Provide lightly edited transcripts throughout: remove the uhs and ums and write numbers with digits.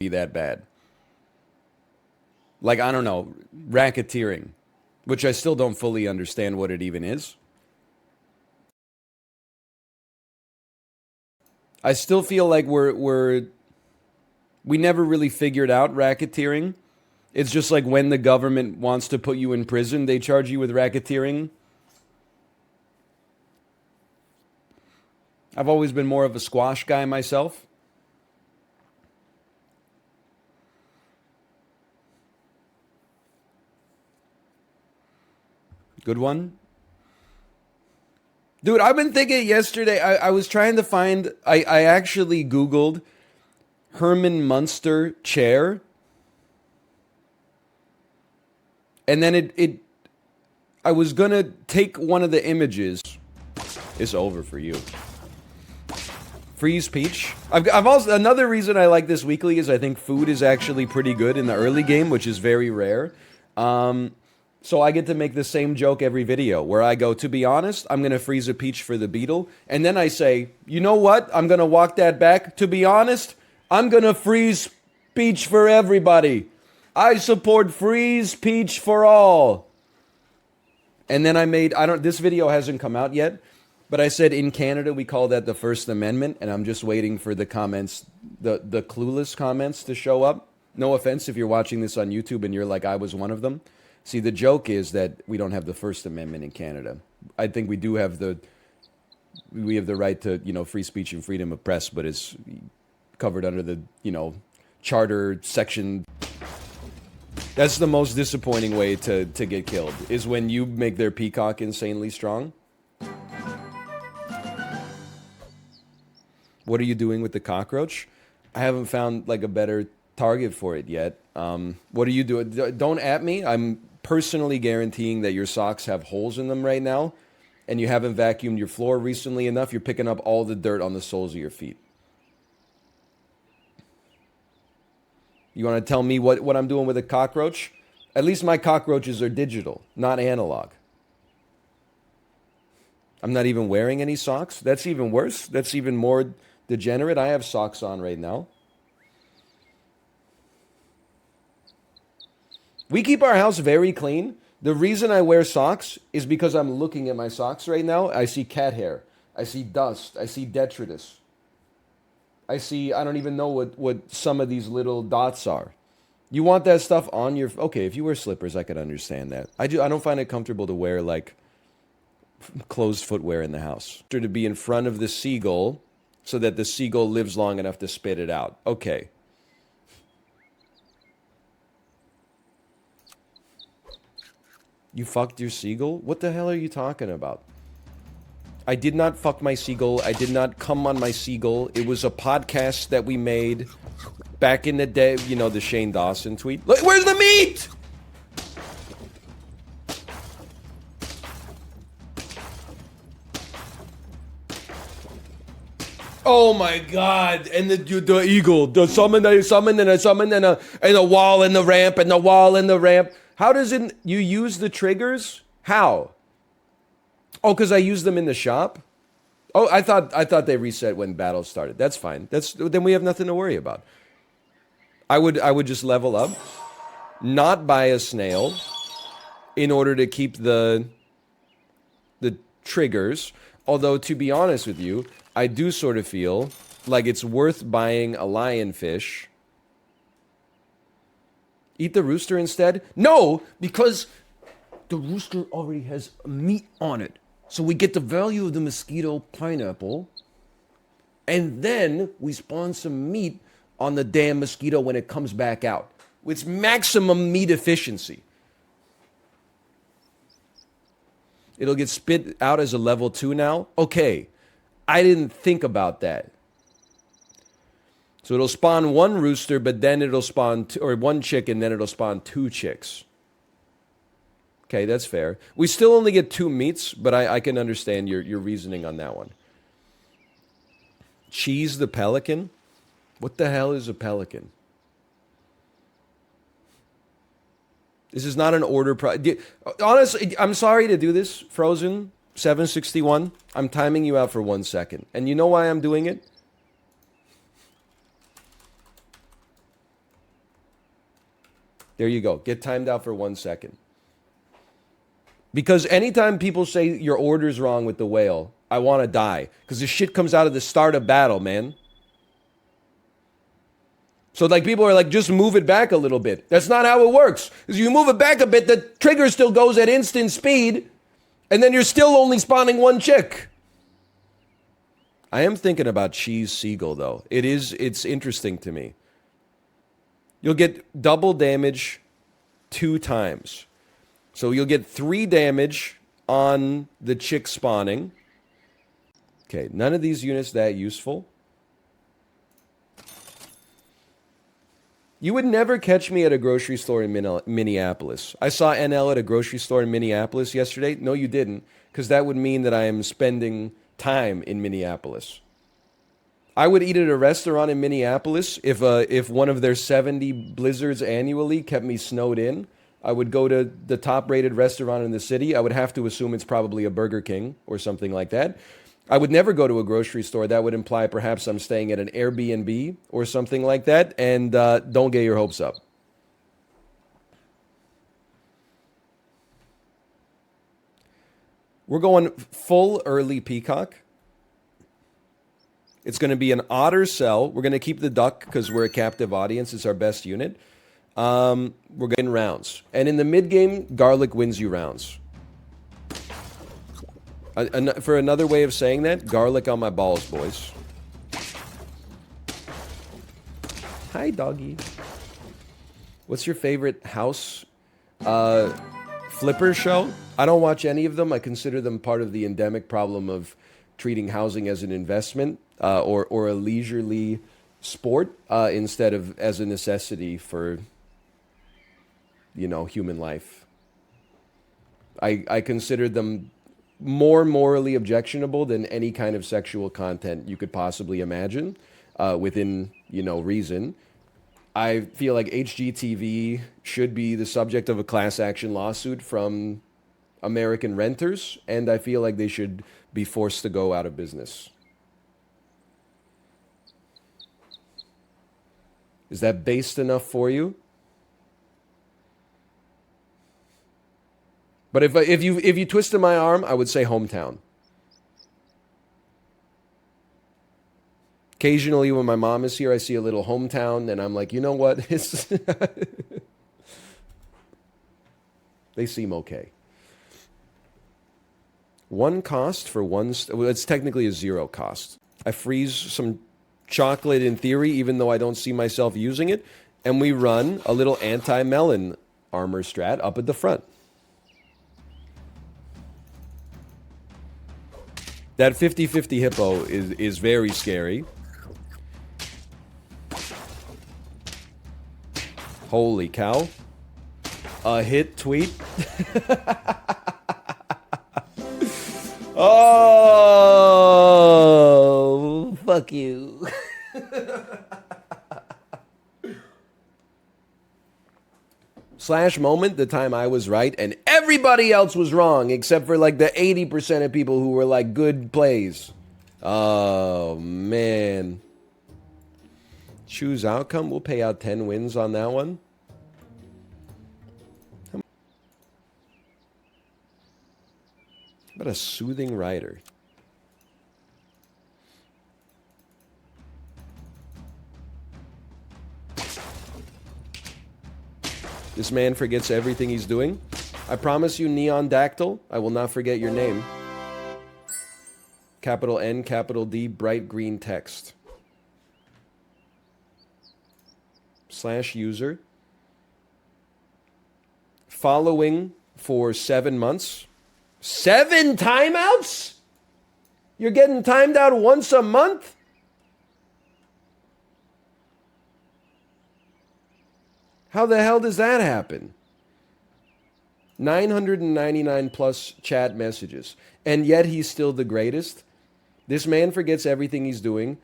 be that bad. Like, I don't know, racketeering, which I still don't fully understand what it even is. I still feel like we never really figured out racketeering. It's just like when the government wants to put you in prison, they charge you with racketeering. I've always been more of a squash guy myself. Good one. Dude, I've been thinking yesterday, I was trying to find, I actually Googled Herman Munster chair. And then I was going to take one of the images. It's over for you. Freeze Peach. I've also, another reason I like this weekly is I think food is actually pretty good in the early game, which is very rare. So I get to make the same joke every video where I go, to be honest, I'm going to freeze a peach for the beetle. And then I say, you know what? I'm going to walk that back. To be honest, I'm going to freeze peach for everybody. I support freeze peach for all. And then I made, this video hasn't come out yet, but I said in Canada we call that the First Amendment. And I'm just waiting for the comments, the clueless comments to show up. No offense if you're watching this on YouTube and you're like, I was one of them. See, the joke is that we don't have the First Amendment in Canada. I think we do have the right to, free speech and freedom of press, but it's covered under the, charter section. That's the most disappointing way to get killed, is when you make their peacock insanely strong. What are you doing with the cockroach? I haven't found, like, a better target for it yet. What are you doing? Don't at me. I'm personally guaranteeing that your socks have holes in them right now, and you haven't vacuumed your floor recently enough. You're picking up all the dirt on the soles of your feet. You want to tell me what I'm doing with a cockroach? At least my cockroaches are digital, not analog. I'm not even wearing any socks. That's even worse. That's even more degenerate. I have socks on right now. We keep our house very clean. The reason I wear socks is because I'm looking at my socks right now. I see cat hair. I see dust. I see detritus. I don't even know what some of these little dots are. You want that stuff on your... Okay, if you wear slippers, I could understand that. I don't find it comfortable to wear, like, closed footwear in the house. To be in front of the seagull so that the seagull lives long enough to spit it out. Okay. You fucked your seagull? What the hell are you talking about? I did not fuck my seagull. I did not come on my seagull. It was a podcast that we made back in the day. You know, the Shane Dawson tweet. Look, where's the meat? Oh my God! And the eagle, the summon, and a wall and the ramp, and the wall and the ramp. How does it? You use the triggers? How? Oh, because I use them in the shop. Oh, I thought they reset when battle started. That's fine. Then we have nothing to worry about. I would just level up, not buy a snail, in order to keep the triggers. Although, to be honest with you, I do sort of feel like it's worth buying a lionfish. Eat the rooster instead? No, because the rooster already has meat on it. So we get the value of the mosquito pineapple, and then we spawn some meat on the damn mosquito when it comes back out. With maximum meat efficiency. It'll get spit out as a level 2 now? Okay, I didn't think about that. So it'll spawn one rooster, but then it'll spawn, or one chick, and then it'll spawn 2 chicks. Okay, that's fair. We still only get 2 meats, but I can understand your reasoning on that one. Cheese the pelican? What the hell is a pelican? This is not an order. Honestly, I'm sorry to do this, Frozen 761. I'm timing you out for 1 second. And you know why I'm doing it? There you go. Get timed out for 1 second. Because anytime people say your order's wrong with the whale, I want to die. Because this shit comes out of the start of battle, man. So like people are like, just move it back a little bit. That's not how it works. Because you move it back a bit, the trigger still goes at instant speed. And then you're still only spawning one chick. I am thinking about Cheese Seagull, though. It's interesting to me. You'll get double damage 2 times. So you'll get 3 damage on the chick spawning. Okay, none of these units that useful. You would never catch me at a grocery store in Minneapolis. I saw NL at a grocery store in Minneapolis yesterday. No, you didn't, because that would mean that I am spending time in Minneapolis. I would eat at a restaurant in Minneapolis if one of their 70 blizzards annually kept me snowed in. I would go to the top-rated restaurant in the city. I would have to assume it's probably a Burger King or something like that. I would never go to a grocery store. That would imply perhaps I'm staying at an Airbnb or something like that. And don't get your hopes up. We're going full early peacock. It's going to be an otter cell. We're going to keep the duck because we're a captive audience. It's our best unit. We're getting rounds. And in the mid-game, garlic wins you rounds. For another way of saying that, garlic on my balls, boys. Hi, doggy. What's your favorite house flipper show? I don't watch any of them. I consider them part of the endemic problem of treating housing as an investment or a leisurely sport instead of as a necessity for, you know, human life. I consider them more morally objectionable than any kind of sexual content you could possibly imagine within, you know, reason. I feel like HGTV should be the subject of a class action lawsuit from American renters, and I feel like they should be forced to go out of business. Is that based enough for you? But if you twisted my arm, I would say hometown. Occasionally, when my mom is here, I see a little hometown, and I'm like, you know what? They seem okay. 1 cost for 1... Well, it's technically a 0 cost. I freeze some chocolate in theory, even though I don't see myself using it, and we run a little anti-melon armor strat up at the front. That 50-50 hippo is very scary. Holy cow. A hit tweet. Oh, fuck you. Slash moment, the time I was right and everybody else was wrong, except for like the 80% of people who were like good plays. Oh, man. Choose outcome. We'll pay out 10 wins on that one. How about a soothing rider? This man forgets everything he's doing. I promise you, Neon Dactyl, I will not forget your name. Capital N, capital D, bright green text. / user. Following for 7 months. 7 timeouts? You're getting timed out once a month? How the hell does that happen? 999 plus chat messages. And yet he's still the greatest. This man forgets everything he's doing.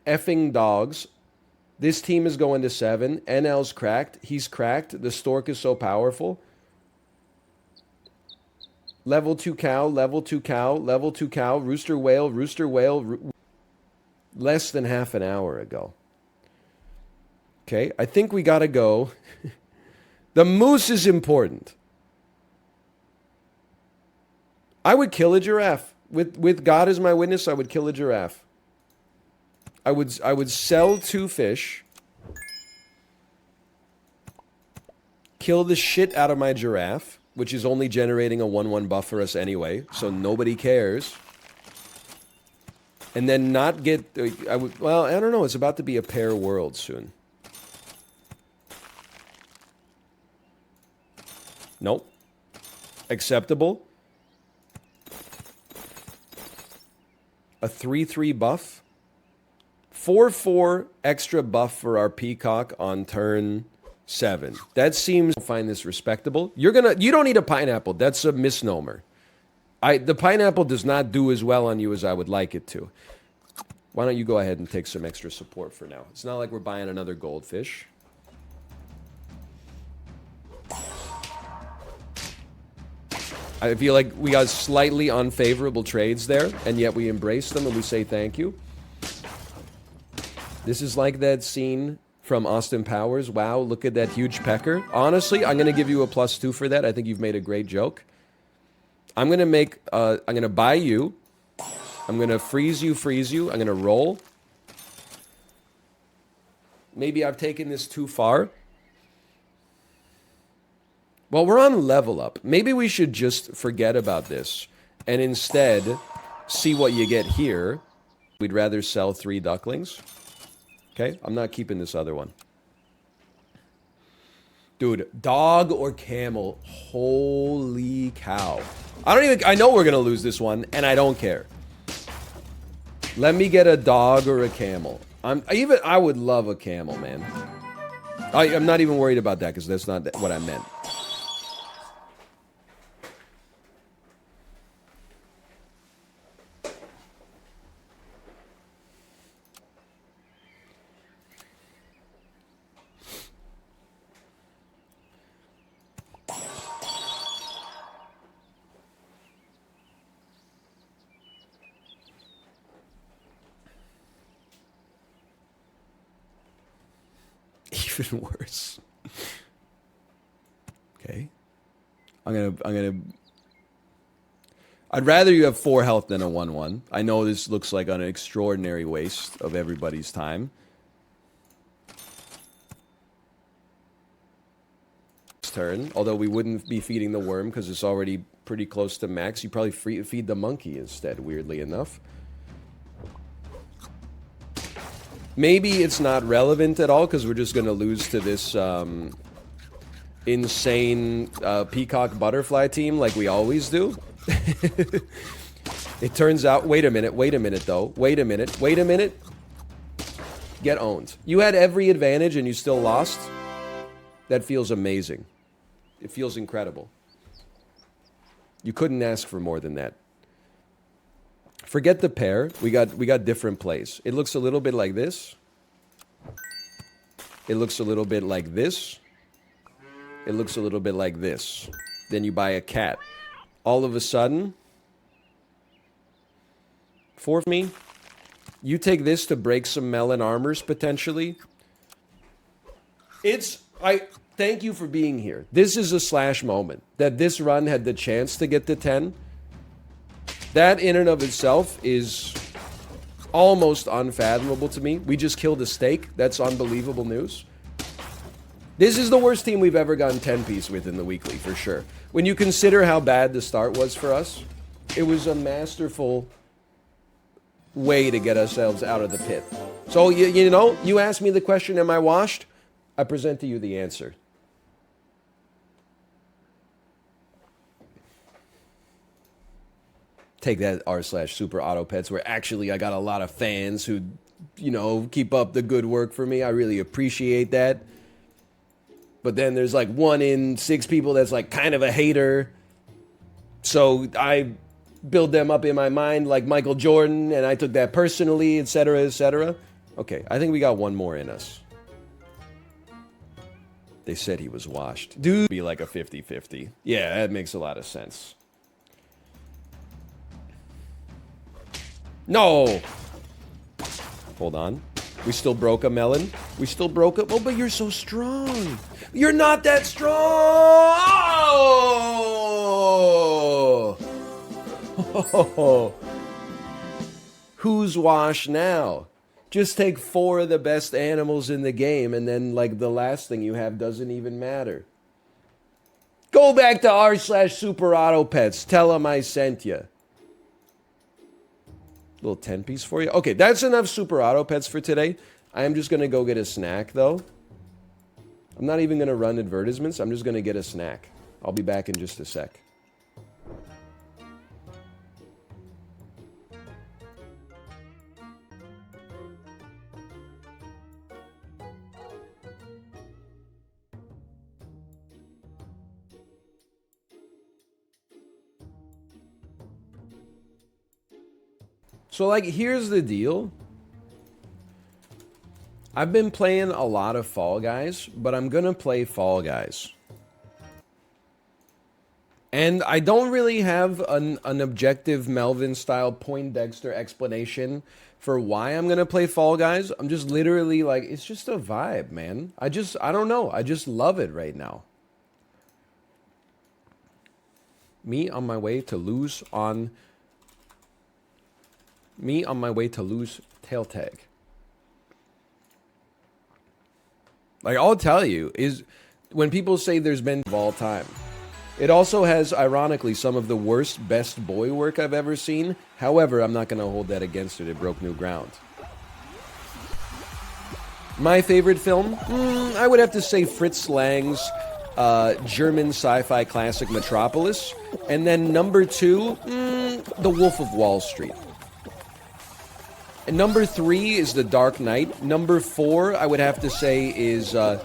Effing dogs. This team is going to 7. NL's cracked. He's cracked. The stork is so powerful. Level 2 cow, level 2 cow, level 2 cow, rooster whale, less than half an hour ago. Okay, I think we gotta go. The moose is important. I would kill a giraffe. With God as my witness, I would kill a giraffe. I would sell 2 fish. Kill the shit out of my giraffe, which is only generating a 1/1 buff for us anyway, so nobody cares. And then not get... well, I don't know. It's about to be a pair world soon. Nope. Acceptable. A 3/3 buff. 4/4 extra buff for our peacock on turn 7. That seems... I find this respectable. You don't need a pineapple. That's a misnomer. The pineapple does not do as well on you as I would like it to. Why don't you go ahead and take some extra support for now? It's not like we're buying another goldfish. I feel like we got slightly unfavorable trades there, and yet we embrace them and we say thank you. This is like that scene from Austin Powers. Wow, look at that huge pecker. Honestly, I'm going to give you a +2 for that. I think you've made a great joke. I'm going to make... I'm going to buy you. I'm going to freeze you. I'm going to roll. Maybe I've taken this too far. Well, we're on level up. Maybe we should just forget about this and instead see what you get here. We'd rather sell 3 ducklings. Okay, I'm not keeping this other one. Dude, dog or camel? Holy cow. I know we're going to lose this one, and I don't care. Let me get a dog or a camel. I would love a camel, man. I'm not even worried about that because that's not what I meant. Even worse. Okay. I'd rather you have 4 health than a 1/1. I know this looks like an extraordinary waste of everybody's time. Turn, although we wouldn't be feeding the worm because it's already pretty close to max. You probably feed the monkey instead, weirdly enough. Maybe it's not relevant at all because we're just going to lose to this insane peacock butterfly team like we always do. It turns out... Wait a minute, though. Wait a minute. Get owned. You had every advantage and you still lost? That feels amazing. It feels incredible. You couldn't ask for more than that. Forget the pair. We got different plays. It looks a little bit like this. It looks a little bit like this. It looks a little bit like this. Then you buy a cat. All of a sudden, for me, you take this to break some melon armors potentially. Thank you for being here. This is a slash moment. That this run had the chance to get to 10. That in and of itself is almost unfathomable to me. We just killed a steak. That's unbelievable news. This is the worst team we've ever gotten 10-piece with in the weekly, for sure. When you consider how bad the start was for us, it was a masterful way to get ourselves out of the pit. So, you know, you asked me the question, am I washed? I present to you the answer. Take that r/super auto pets, where actually I got a lot of fans who, you know, keep up the good work for me. I really appreciate that. But then there's like 1 in 6 people that's like kind of a hater. So I build them up in my mind like Michael Jordan, and I took that personally, etc., etc. Okay, I think we got 1 more in us. They said he was washed. Dude, be like a 50-50. Yeah, that makes a lot of sense. No! Hold on. We still broke a melon. We still broke a... Oh, but you're so strong. You're not that strong! Oh. Who's wash now? Just take 4 of the best animals in the game, and then, like, the last thing you have doesn't even matter. Go back to r/Super Auto Pets. Tell them I sent you. Little 10-piece for you. Okay, that's enough Super Auto Pets for today. I am just going to go get a snack, though. I'm not even going to run advertisements. I'm just going to get a snack. I'll be back in just a sec. So, like, here's the deal. I've been playing a lot of Fall Guys, but I'm gonna play Fall Guys. And I don't really have an objective Melvin-style Poindexter explanation for why I'm gonna play Fall Guys. I'm just literally like, it's just a vibe, man. I don't know. I just love it right now. Me on my way to lose tail tag. Like, I'll tell you, is when people say there's been of all time, it also has, ironically, some of the worst best boy work I've ever seen. However, I'm not going to hold that against it. It broke new ground. My favorite film? I would have to say Fritz Lang's German sci-fi classic Metropolis. And then number 2, The Wolf of Wall Street. And number 3 is The Dark Knight. Number 4, I would have to say, is the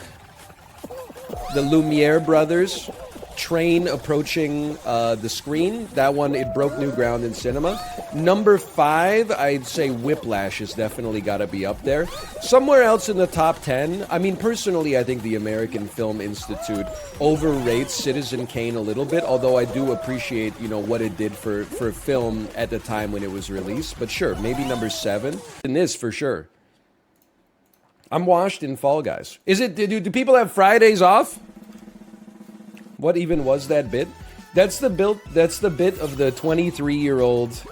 Lumiere brothers. Train approaching the screen. That one, it broke new ground in cinema. Number 5, I'd say Whiplash has definitely got to be up there. Somewhere else in the top 10, I mean, personally, I think the American Film Institute overrates Citizen Kane a little bit, although I do appreciate, you know, what it did for film at the time when it was released. But sure, maybe number 7. In this, for sure. I'm washed in Fall Guys. Is it, do people have Fridays off? What even was that bit? That's the bit of the 23-year-old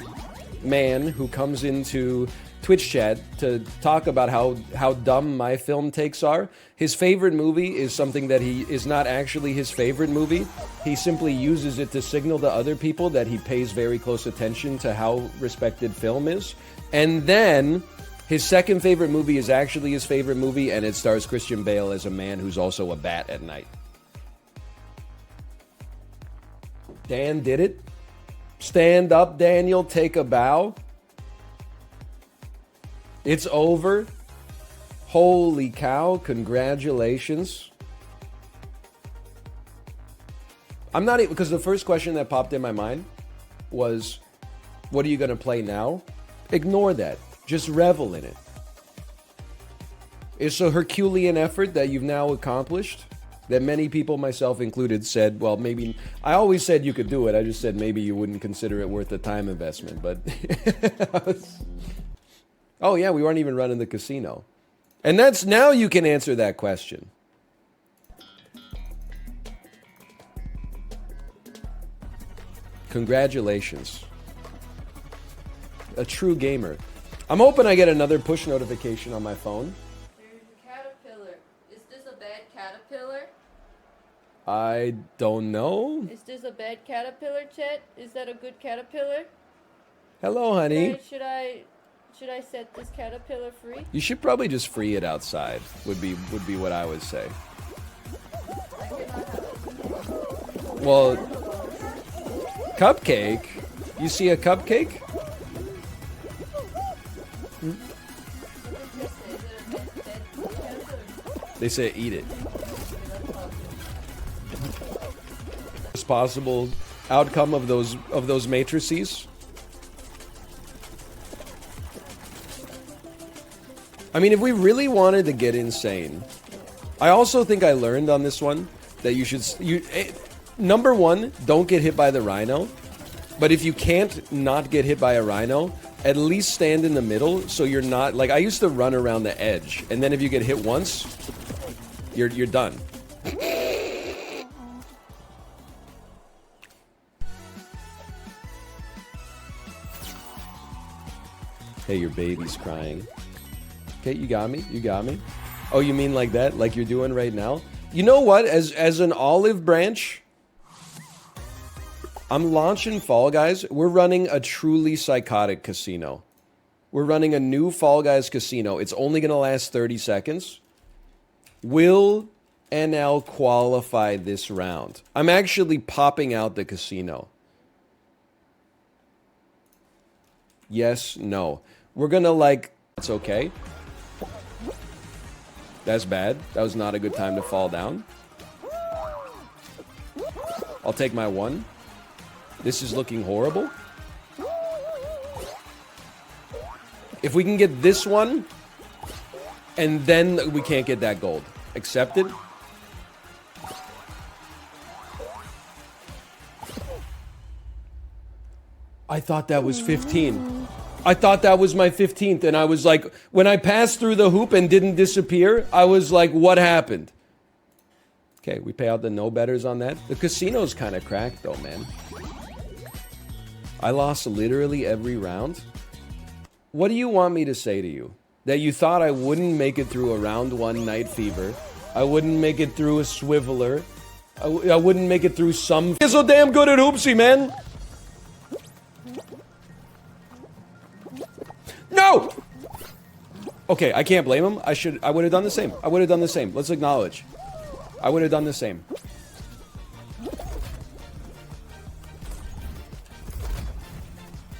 man who comes into Twitch chat to talk about how dumb my film takes are. His favorite movie is something that he is not actually his favorite movie. He simply uses it to signal to other people that he pays very close attention to how respected film is. And then his second favorite movie is actually his favorite movie, and it stars Christian Bale as a man who's also a bat at night. Dan did it. Stand up, Daniel. Take a bow. It's over. Holy cow. Congratulations. I'm not even... Because the first question that popped in my mind was, what are you going to play now? Ignore that. Just revel in it. It's a Herculean effort that you've now accomplished. That many people, myself included, said, well, maybe... I always said you could do it. I just said maybe you wouldn't consider it worth the time investment. But... oh, yeah, we weren't even running the casino. And that's... Now you can answer that question. Congratulations. A true gamer. I'm hoping I get another push notification on my phone. There's a caterpillar. Is this a bad caterpillar? I don't know. Is this a bad caterpillar, Chet? Is that a good caterpillar? Hello, honey. Should I set this caterpillar free? You should probably just free it outside. Would be what I would say. Well, cupcake. You see a cupcake? They say eat it. Possible outcome of those matrices. I mean, if we really wanted to get insane, I also think I learned on this one that you should number 1, don't get hit by the rhino. But if you can't not get hit by a rhino, at least stand in the middle so you're not... Like, I used to run around the edge, and then if you get hit once, you're done. Hey, your baby's crying. Okay, you got me. You got me. Oh, you mean like that? Like you're doing right now? You know what? As an olive branch, I'm launching Fall Guys. We're running a truly psychotic casino. We're running a new Fall Guys casino. It's only going to last 30 seconds. Will NL qualify this round? I'm actually popping out the casino. Yes, no. We're going to like... That's okay. That's bad. That was not a good time to fall down. I'll take my one. This is looking horrible. If we can get this one, and then we can't get that gold. Accepted. I thought that was 15. I thought that was my 15th, and I was like, when I passed through the hoop and didn't disappear, I was like, what happened? Okay, we pay out the no-betters on that. The casino's kind of cracked, though, man. I lost literally every round. What do you want me to say to you? That you thought I wouldn't make it through a round 1 Night Fever. I wouldn't make it through a Swiveler. I wouldn't make it through some... You're so damn good at Hoopsie, man! No! Okay, I can't blame him. I would have done the same. I would have done the same. Let's acknowledge. I would have done the same.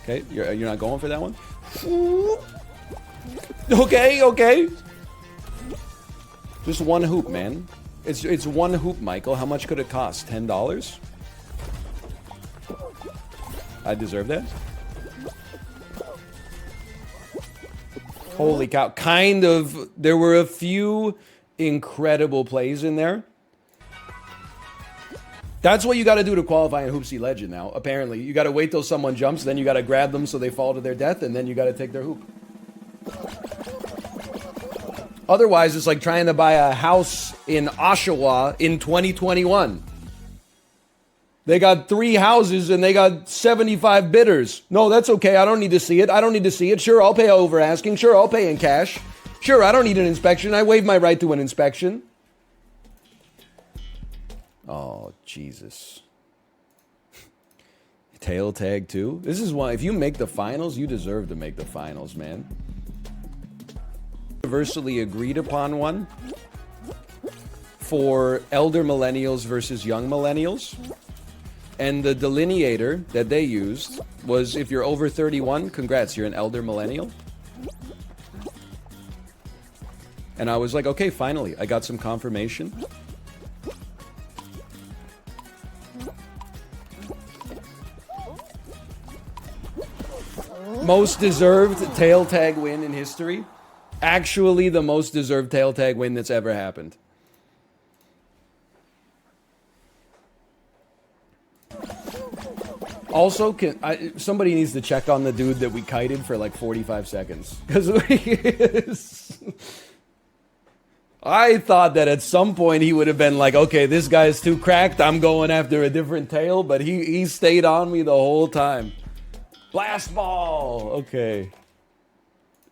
Okay, you're not going for that one? Okay, okay. Just one hoop, man. It's one hoop, Michael. How much could it cost? $10? I deserve that. Holy cow. Kind of. There were a few incredible plays in there. That's what you got to do to qualify in Hoopsie Legend now, apparently. You got to wait till someone jumps, then you got to grab them so they fall to their death, and then you got to take their hoop. Otherwise, it's like trying to buy a house in Oshawa in 2021. They got 3 houses and they got 75 bidders. No, that's okay. I don't need to see it. I don't need to see it. Sure, I'll pay over asking. Sure, I'll pay in cash. Sure, I don't need an inspection. I waive my right to an inspection. Oh, Jesus. Tail tag too? This is why, if you make the finals, you deserve to make the finals, man. Universally agreed upon one for elder millennials versus young millennials. And the delineator that they used was, if you're over 31, congrats, you're an elder millennial. And I was like, okay, finally, I got some confirmation. Most deserved tail tag win in history. Actually, the most deserved tail tag win that's ever happened. Also, somebody needs to check on the dude that we kited for like 45 seconds. Because I thought that at some point he would have been like, okay, this guy's too cracked. I'm going after a different tail. But he stayed on me the whole time. Blast ball. Okay.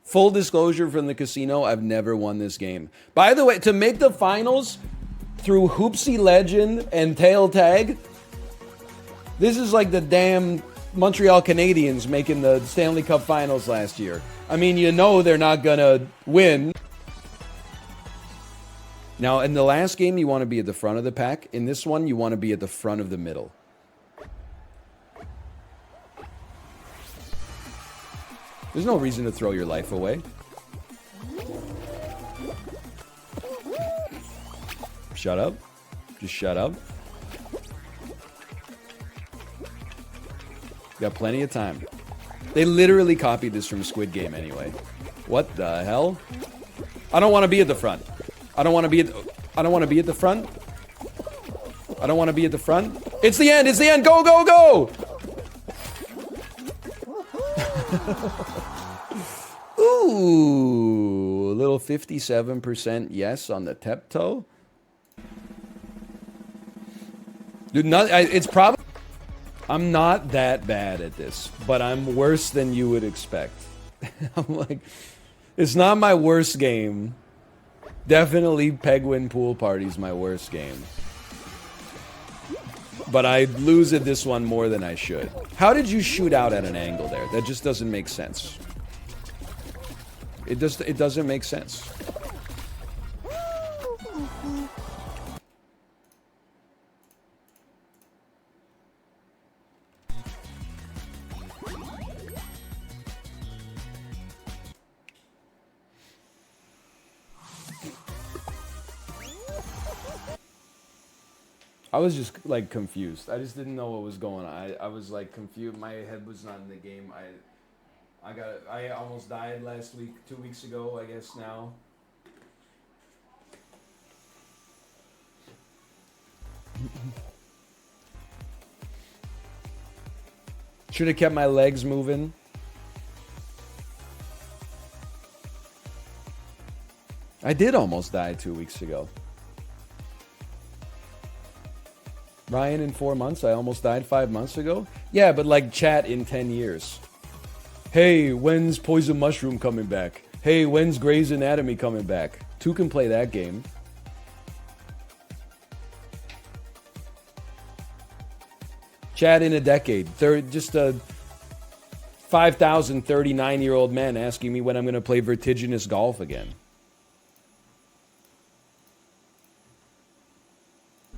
Full disclosure from the casino, I've never won this game. By the way, to make the finals through Hoopsie Legend and tail tag... This is like the damn Montreal Canadiens making the Stanley Cup Finals last year. I mean, you know they're not gonna win. Now, in the last game, you want to be at the front of the pack. In this one, you want to be at the front of the middle. There's no reason to throw your life away. Shut up. Just shut up. Got plenty of time. They literally copied this from Squid Game anyway. What the hell? I don't want to be at the front. I don't want to be at... I don't want to be at the front. I don't want to be at the front. It's the end! It's the end! Go, go, go! Ooh, a little 57% yes on the tep toe. Dude, it's probably... I'm not that bad at this, but I'm worse than you would expect. I'm like... It's not my worst game. Definitely Penguin Pool Party's my worst game. But I lose at this one more than I should. How did you shoot out at an angle there? That just doesn't make sense. It doesn't make sense. I was just like confused. I just didn't know what was going on. I was like confused. My head was not in the game. I almost died last week, 2 weeks ago, I guess now. Should have kept my legs moving. I did almost die 2 weeks ago. Ryan, in 4 months, I almost died 5 months ago. Yeah, but like chat in 10 years. Hey, when's Poison Mushroom coming back? Hey, when's Grey's Anatomy coming back? 2 can play that game. Chat in a decade. Just a 5,039-year-old man asking me when I'm going to play vertiginous golf again.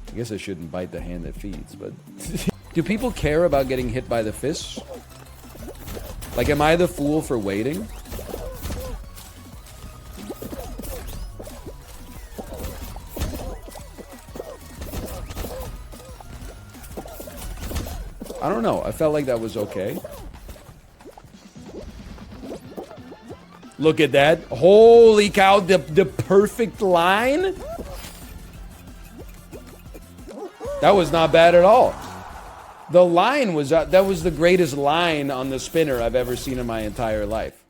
I guess I shouldn't bite the hand that feeds, but... Do people care about getting hit by the fists? Like, am I the fool for waiting? I don't know. I felt like that was okay. Look at that. Holy cow, the perfect line? That was not bad at all. The line was, that was the greatest line on the spinner I've ever seen in my entire life.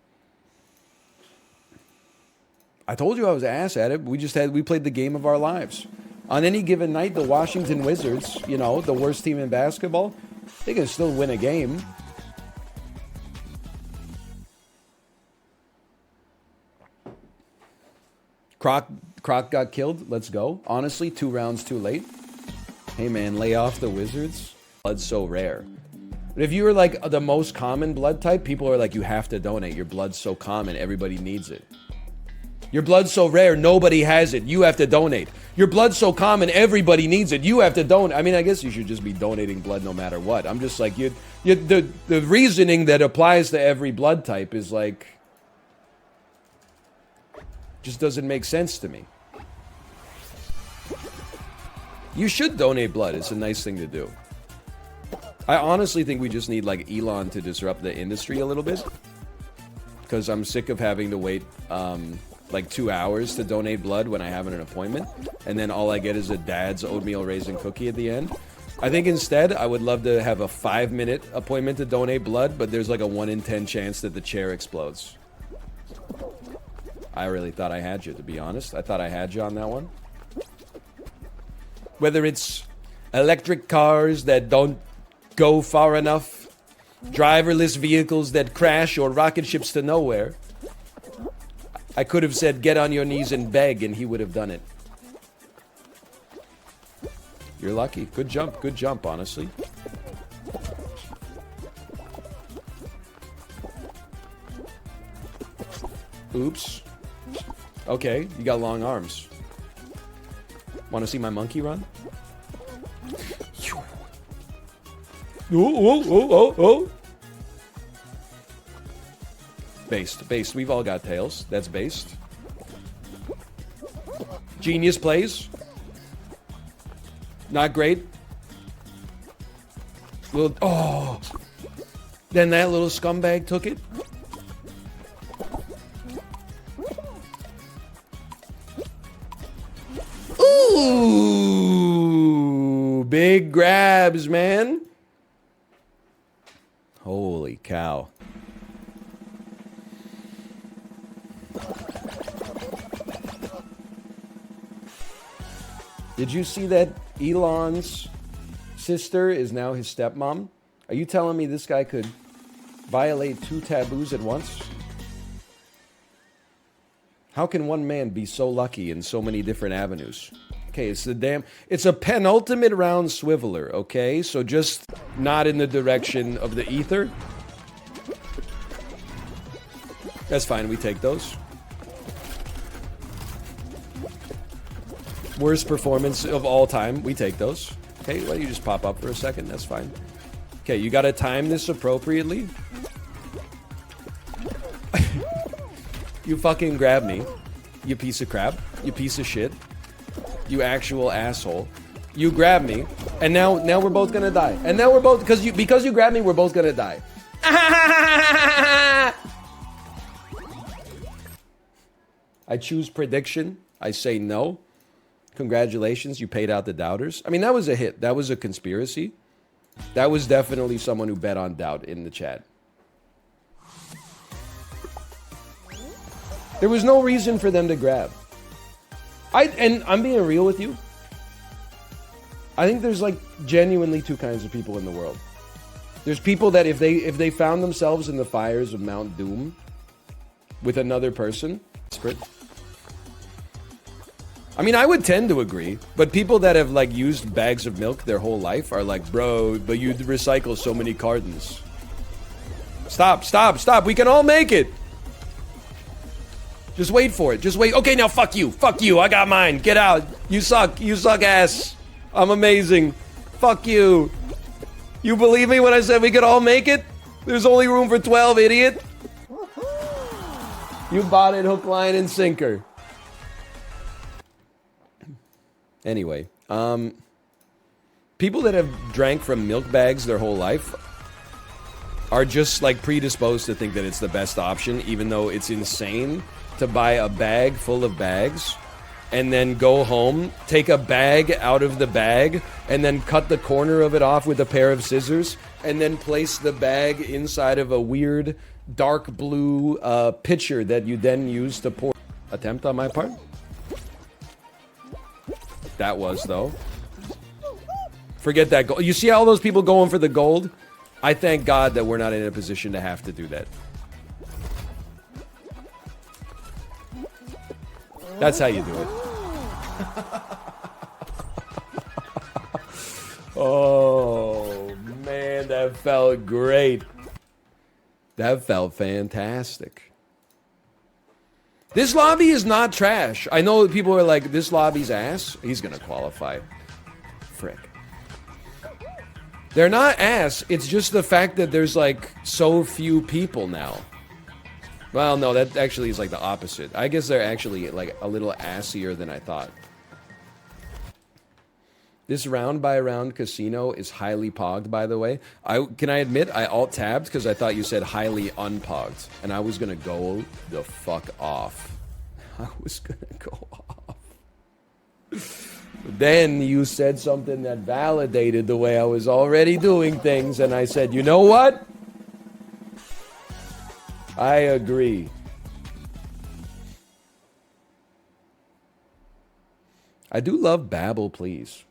I told you I was ass at it. We played the game of our lives. On any given night, the Washington Wizards, you know, the worst team in basketball, they can still win a game. Croc got killed. Let's go. Honestly, 2 rounds too late. Hey man, lay off the Wizards. Blood's so rare. But if you were like the most common blood type, people are like, you have to donate. Your blood's so common, everybody needs it. Your blood's so rare, nobody has it. You have to donate. Your blood's so common, everybody needs it. You have to donate. I mean, I guess you should just be donating blood no matter what. I'm just like, the reasoning that applies to every blood type is like, just doesn't make sense to me. You should donate blood. It's a nice thing to do. I honestly think we just need like Elon to disrupt the industry a little bit. Because I'm sick of having to wait like 2 hours to donate blood when I have an appointment. And then all I get is a dad's oatmeal raisin cookie at the end. I think instead I would love to have a 5-minute appointment to donate blood, but there's like a 1 in 10 chance that the chair explodes. I really thought I had you, to be honest. I thought I had you on that one. Whether it's electric cars that don't go far enough, driverless vehicles that crash, or rocket ships to nowhere, I could have said, get on your knees and beg, and he would have done it. You're lucky. Good jump, honestly. Oops. Okay, you got long arms. Want to see my monkey run? Oh. Based. We've all got tails. That's based. Genius plays. Not great. Oh. Then that little scumbag took it. Ooh, big grabs, man. Holy cow. Did you see that Elon's sister is now his stepmom? Are you telling me this guy could violate 2 taboos at once? How can one man be so lucky in so many different avenues? Okay, it's a penultimate round swiveler, okay? So just not in the direction of the ether. That's fine, we take those. Worst performance of all time, we take those. Okay, let you just pop up for a second, that's fine. Okay, you gotta time this appropriately. You fucking grab me, you piece of crap, you piece of shit, you actual asshole. You grab me, and now we're both gonna die. And now we're both, because you grabbed me, we're both gonna die. I choose prediction. I say no. Congratulations, you paid out the doubters. I mean, that was a hit. That was a conspiracy. That was definitely someone who bet on doubt in the chat. There was no reason for them to grab. And I'm being real with you. I think there's like genuinely 2 kinds of people in the world. There's people that if they found themselves in the fires of Mount Doom with another person, desperate. I mean, I would tend to agree, but people that have like used bags of milk their whole life are like, bro, but you recycle so many cartons. Stop, stop, stop. We can all make it. Just wait for it. Just wait. Okay, now fuck you. Fuck you. I got mine. Get out. You suck. You suck ass. I'm amazing. Fuck you. You believe me when I said we could all make it? There's only room for 12, idiot. You bought it hook, line, and sinker. Anyway, people that have drank from milk bags their whole life are just like predisposed to think that it's the best option, even though it's insane to buy a bag full of bags and then go home, take a bag out of the bag, and then cut the corner of it off with a pair of scissors, and then place the bag inside of a weird dark blue pitcher that you then use to pour. Attempt on my part? That was, though. Forget that gold. You see all those people going for the gold? I thank God that we're not in a position to have to do that. That's how you do it. Oh, man, that felt great. That felt fantastic. This lobby is not trash. I know people are like, this lobby's ass. He's gonna qualify. Frick. They're not ass. It's just the fact that there's like so few people now. Well, no, that actually is like the opposite. I guess they're actually like a little assier than I thought. This round by round casino is highly pogged, by the way. Can I admit I alt-tabbed because I thought you said highly unpogged. And I was going to go the fuck off. I was going to go off. Then you said something that validated the way I was already doing things. And I said, you know what? I agree. I do love Babel, please.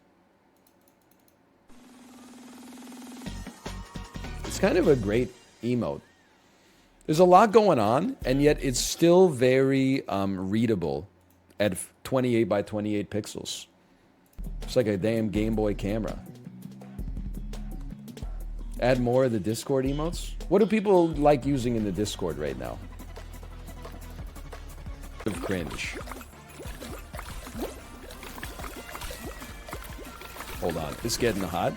It's kind of a great emote. There's a lot going on, and yet it's still very readable at 28 by 28 pixels. It's like a damn Game Boy camera. Add more of the Discord emotes? What do people like using in the Discord right now? Of cringe. Hold on, it's getting hot.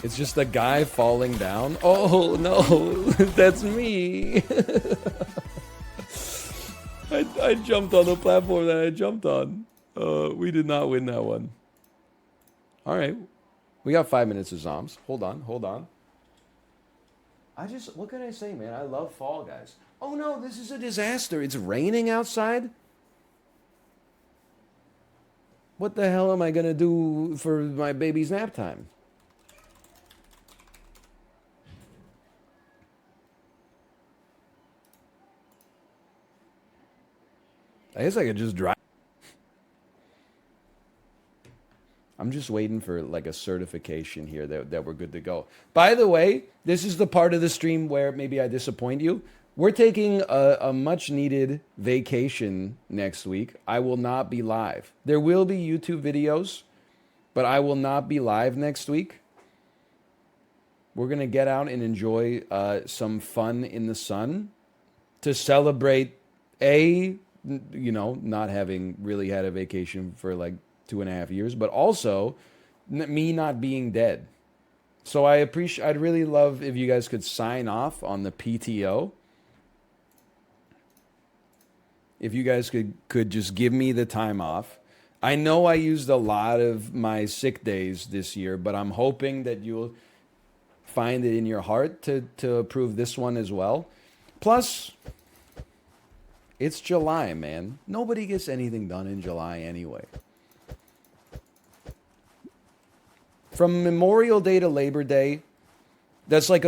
It's just a guy falling down. Oh no, that's me. I jumped on the platform that I jumped on. We did not win that one. All right. We got 5 minutes of Zoms. Hold on, hold on. What can I say, man? I love Fall Guys. Oh no, this is a disaster. It's raining outside? What the hell am I gonna do for my baby's nap time? I guess I could just drive. I'm just waiting for like a certification here that we're good to go. By the way, this is the part of the stream where maybe I disappoint you. We're taking a much needed vacation next week. I will not be live. There will be YouTube videos, but I will not be live next week. We're going to get out and enjoy some fun in the sun to celebrate not having really had a vacation for like 2.5 years, but also me not being dead. So I'd really love if you guys could sign off on the PTO. If you guys could just give me the time off. I know I used a lot of my sick days this year, but I'm hoping that you'll find it in your heart to approve this one as well. Plus, it's July, man. Nobody gets anything done in July anyway. From Memorial Day to Labor Day, that's like a